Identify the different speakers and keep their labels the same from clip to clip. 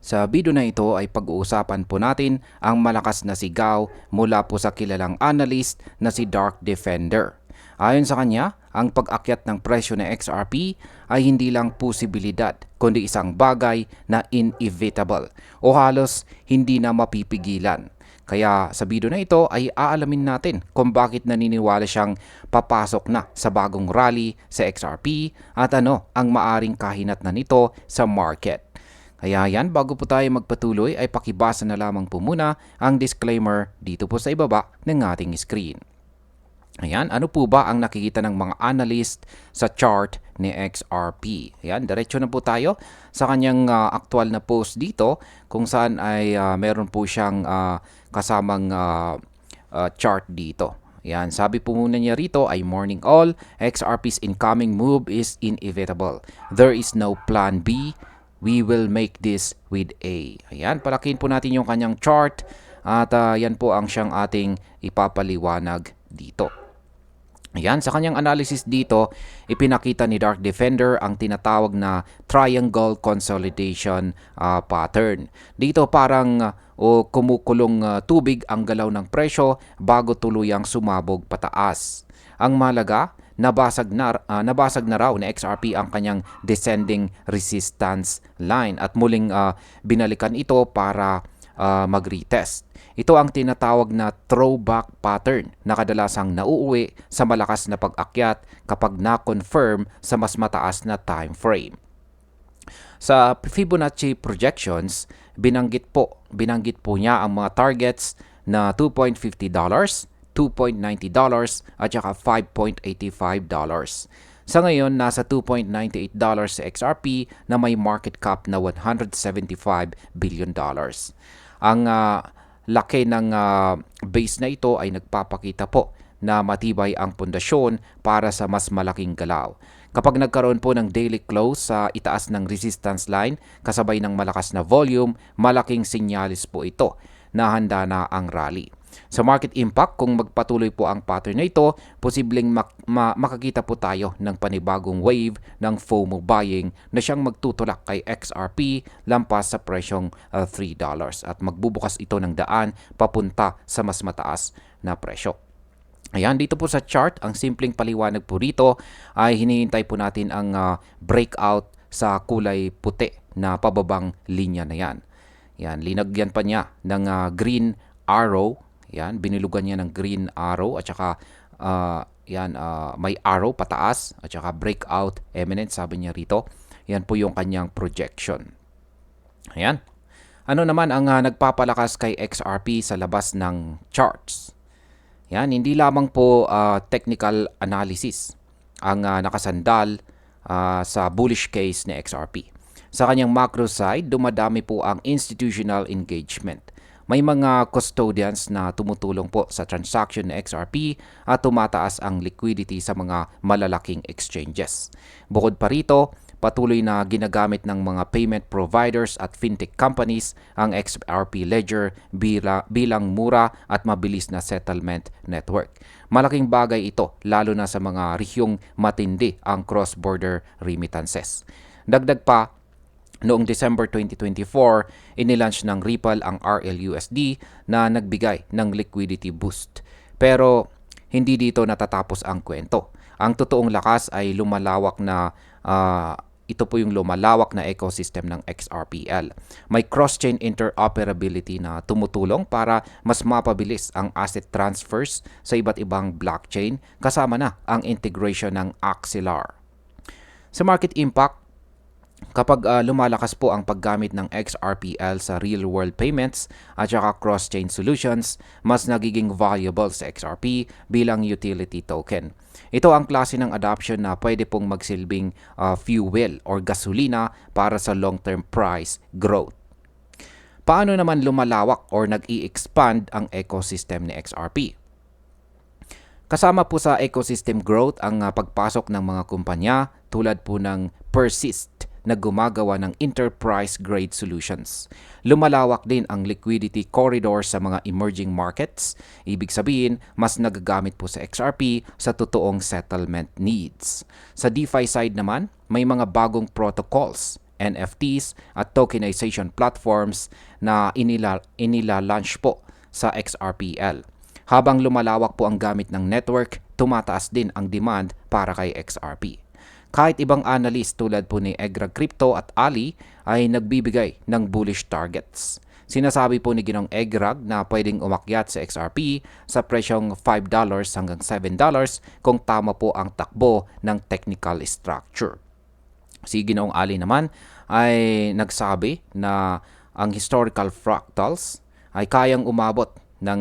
Speaker 1: Sa video na ito ay pag-uusapan po natin ang malakas na sigaw mula po sa kilalang analyst na si Dark Defender. Ayon sa kanya, ang pag-akyat ng presyo ng XRP ay hindi lang posibilidad kundi isang bagay na inevitable o halos hindi na mapipigilan. Kaya sa video na ito ay aalamin natin kung bakit naniniwala siyang papasok na sa bagong rally sa XRP at ano ang maaring kahinatnan nito sa market. Kaya yan, bago po tayo magpatuloy ay pakibasa na lamang po muna ang disclaimer dito po sa ibaba ng ating screen. Ayan, ano po ba ang nakikita ng mga analyst sa chart ni XRP? Ayan, diretso na po tayo sa kanyang aktual na post dito kung saan ay meron po siyang kasamang chart dito. Ayan, sabi po muna niya rito ay morning all, XRP's incoming move is inevitable. There is no plan B. We will make this with A. Ayan, palakihin po natin yung kanyang chart at yan po ang siyang ating ipapaliwanag dito. Ayan, sa kanyang analysis dito, ipinakita ni Dark Defender ang tinatawag na triangle consolidation pattern. Dito parang kumukulong tubig ang galaw ng presyo bago tuluyang sumabog pataas. Ang malaga, nabasag na raw na XRP ang kanyang descending resistance line at muling binalikan ito para mag-retest. Ito ang tinatawag na throwback pattern na kadalasang nauuwi sa malakas na pag-akyat kapag na-confirm sa mas mataas na time frame. Sa Fibonacci projections, binanggit po niya ang mga targets na $2.50, $2.90 at saka $5.85. Sa ngayon, nasa $2.98 sa XRP na may market cap na $175 billion. Ang laki ng base na ito ay nagpapakita po na matibay ang pundasyon para sa mas malaking galaw. Kapag nagkaroon po ng daily close sa itaas ng resistance line kasabay ng malakas na volume, malaking sinyalis po ito na handa na ang rally. Sa market impact, kung magpatuloy po ang pattern na ito, posibleng makakita po tayo ng panibagong wave ng FOMO buying na siyang magtutulak kay XRP lampas sa presyong $3 at magbubukas ito ng daan papunta sa mas mataas na presyo. Ayan, dito po sa chart, ang simpleng paliwanag po rito ay hinihintay po natin ang breakout sa kulay puti na pababang linya na yan. Yan, linagyan pa niya ng green arrow. Yan, binilugan niya ng green arrow at saka may arrow pataas at saka breakout eminent, sabi niya rito. Yan po yung kanyang projection. Ayan. Ano naman ang nagpapalakas kay XRP sa labas ng charts? Yan, hindi lamang po technical analysis ang nakasandal sa bullish case ni XRP. Sa kanyang macro side, dumadami po ang institutional engagement. May mga custodians na tumutulong po sa transaction ng XRP at tumataas ang liquidity sa mga malalaking exchanges. Bukod pa rito, patuloy na ginagamit ng mga payment providers at fintech companies ang XRP Ledger bilang mura at mabilis na settlement network. Malaking bagay ito lalo na sa mga rehiyong matindi ang cross-border remittances. Dagdag pa, noong December 2024, inilaunch ng Ripple ang RLUSD na nagbigay ng liquidity boost. Pero hindi dito natatapos ang kwento. Ang totoong lakas ay lumalawak na ito po yung lumalawak na ecosystem ng XRPL. May cross-chain interoperability na tumutulong para mas mapabilis ang asset transfers sa iba't ibang blockchain kasama na ang integration ng Axelar. Sa market impact, kapag lumalakas po ang paggamit ng XRPL sa real-world payments at saka cross-chain solutions, mas nagiging valuable sa XRP bilang utility token. Ito ang klase ng adoption na pwede pong magsilbing fuel or gasolina para sa long-term price growth. Paano naman lumalawak or nag-i-expand ang ecosystem ni XRP? Kasama po sa ecosystem growth ang pagpasok ng mga kumpanya tulad po ng Persist na gumagawa ng enterprise-grade solutions. Lumalawak din ang liquidity corridor sa mga emerging markets. Ibig sabihin, mas nagagamit po sa XRP sa totoong settlement needs. Sa DeFi side naman, may mga bagong protocols NFTs at tokenization platforms na inila-launch po sa XRPL. Habang lumalawak po ang gamit ng network, tumataas din ang demand para kay XRP. Kahit ibang analyst tulad po ni Egrag Crypto at Ali ay nagbibigay ng bullish targets. Sinasabi po ni Ginong Egrag na pwedeng umakyat sa XRP sa presyong $5 hanggang $7 kung tama po ang takbo ng technical structure. Si Ginong Ali naman ay nagsabi na ang historical fractals ay kayang umabot ng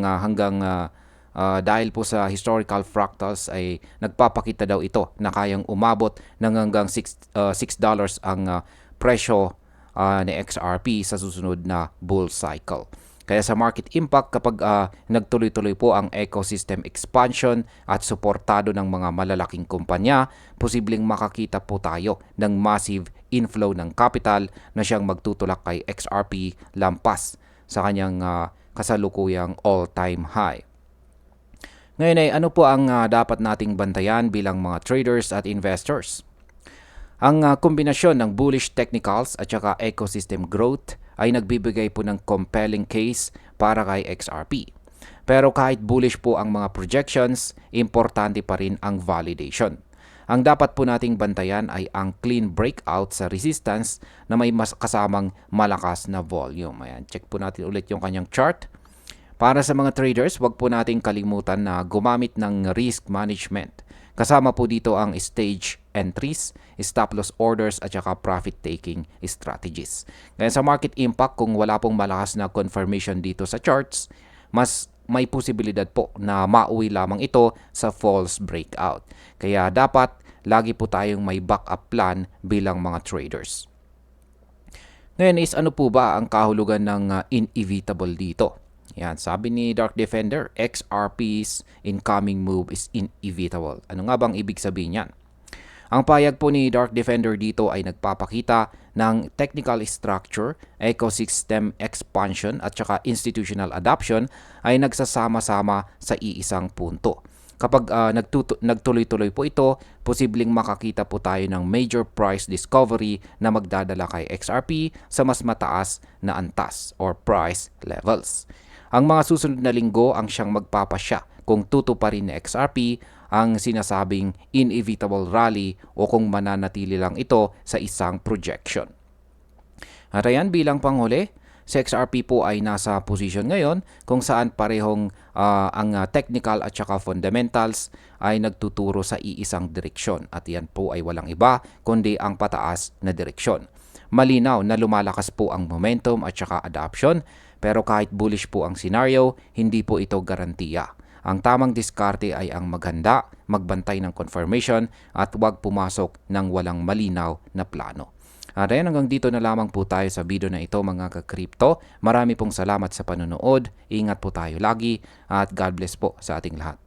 Speaker 1: dahil po sa historical fractals ay nagpapakita daw ito na kayang umabot ng hanggang $6 ang presyo ni XRP sa susunod na bull cycle. Kaya sa market impact, kapag nagtuloy-tuloy po ang ecosystem expansion at suportado ng mga malalaking kumpanya, posibleng makakita po tayo ng massive inflow ng capital na siyang magtutulak kay XRP lampas sa kanyang kasalukuyang all-time high. Ngayon ay ano po ang dapat nating bantayan bilang mga traders at investors? Ang kombinasyon ng bullish technicals at saka ecosystem growth ay nagbibigay po ng compelling case para kay XRP. Pero kahit bullish po ang mga projections, importante pa rin ang validation. Ang dapat po nating bantayan ay ang clean breakout sa resistance na may mas kasamang malakas na volume. Ayan, check po natin ulit yung kanyang chart. Para sa mga traders, huwag po nating kalimutan na gumamit ng risk management. Kasama po dito ang stage entries, stop loss orders at saka profit taking strategies. Kaya sa market impact, kung wala pong malakas na confirmation dito sa charts, mas may posibilidad po na mauwi lamang ito sa false breakout. Kaya dapat lagi po tayong may backup plan bilang mga traders. Ngayon is ano po ba ang kahulugan ng inevitable dito? Yan, sabi ni Dark Defender, XRP's incoming move is inevitable. Ano nga bang ibig sabihin yan? Ang payag po ni Dark Defender dito ay nagpapakita ng technical structure, ecosystem expansion at saka institutional adoption ay nagsasama-sama sa iisang punto. Kapag nagtuloy-tuloy po ito, posibleng makakita po tayo ng major price discovery na magdadala kay XRP sa mas mataas na antas or price levels. Ang mga susunod na linggo ang siyang magpapasya kung tutuparin ni XRP ang sinasabing inevitable rally o kung mananatili lang ito sa isang projection. At ayan, bilang panghuli, si XRP po ay nasa position ngayon kung saan parehong ang technical at saka fundamentals ay nagtuturo sa iisang direksyon at yan po ay walang iba kundi ang pataas na direksyon. Malinaw na lumalakas po ang momentum at saka adoption, pero kahit bullish po ang scenario, hindi po ito garantiya. Ang tamang diskarte ay ang maghanda, magbantay ng confirmation at huwag pumasok ng walang malinaw na plano. At ayan, hanggang dito na lamang po tayo sa video na ito mga ka-crypto. Marami pong salamat sa panonood. Ingat po tayo lagi at God bless po sa ating lahat.